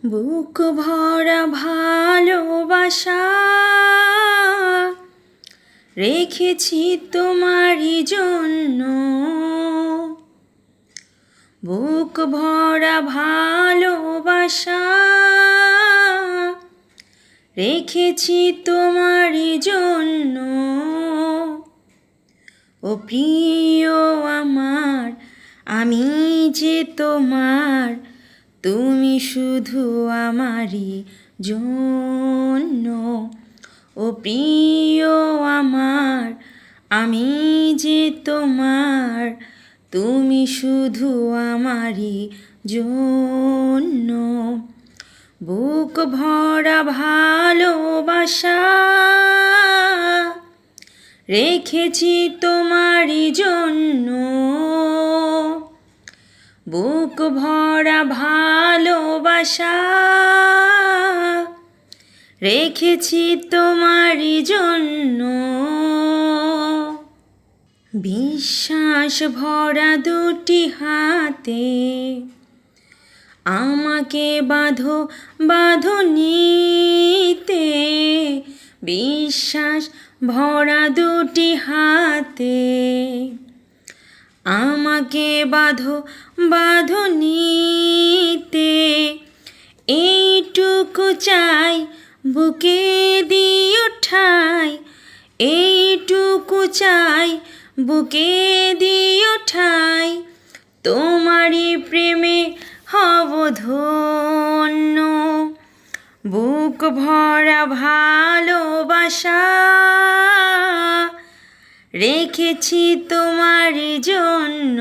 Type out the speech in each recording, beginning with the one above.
বুক ভরা ভালোবাসা রেখেছি তোমারই জন্য। বুক ভরা ভালোবাসা রেখেছি তোমারই জন্য। ও প্রিয় আমার, আমি যে তোমার, তুমি শুধু আমারই জন্য। ও প্রিয় আমার, আমি যে তোমার, তুমি শুধু আমারই জন্য। বুক ভরা ভালোবাসা রেখেছি তোমারই জন্য। বুক ভরা ভালোবাসা রেখেছি তোমারই জন্য। বিশ্বাস ভরা দুটি হাতে আমাকে বাঁধো বাঁধনিতে। বিশ্বাস ভরা দুটি হাতে আমাকে বাঁধো বাঁধনিতে। এইটুকু চাই বুকে দিও ঠাই, এইটুকু চাই বুকে দিও ঠাই। তোমারই প্রেমে হব ধন্য। বুক ভরা ভালোবাসা রেখেছি তোমারই জন্য।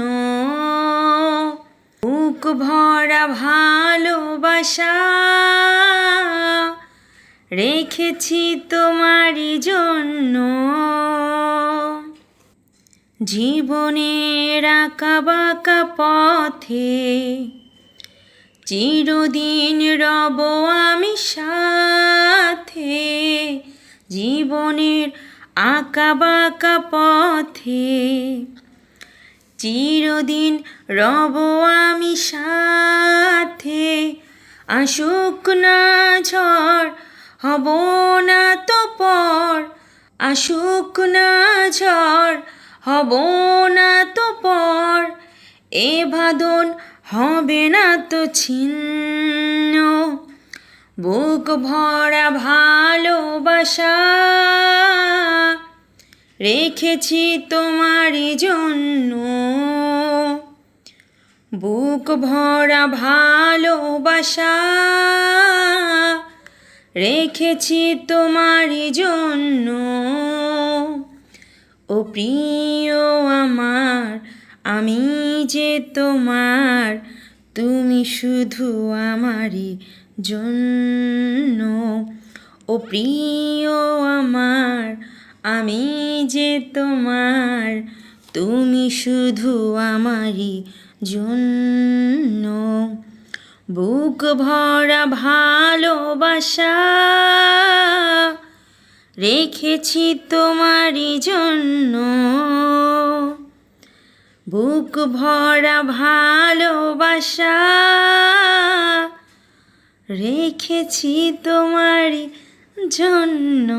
বুক ভরা ভালোবাসা রেখেছি তোমারই জন্য। জীবনের আঁকা বাঁকা পথে চিরদিন রব আমি সাথে। জীবনের আঁকা বাঁকা পথে চিরদিন রব আমি সাথে। আসুক না ঝড় হব না তো পর, আসুক না ঝড় হব না তো পর। এ বাঁধন হবে না তো ছিন্ন। বুক ভরা ভালোবাসা রেখেছি তোমারই জন্য। বুক ভরা ভালোবাসা রেখেছি তোমারই জন্য। ও প্রিয় আমার, আমি যে তোমার, তুমি শুধু আমারই জন্য। ও প্রিয় আমার, আমি যে তোমার, তুমি শুধু আমারই জন্য। বুক ভরা ভালোবাসা রেখেছি তোমারই জন্য। বুক ভরা ভালোবাসা রেখেছি তোমারই জন্য।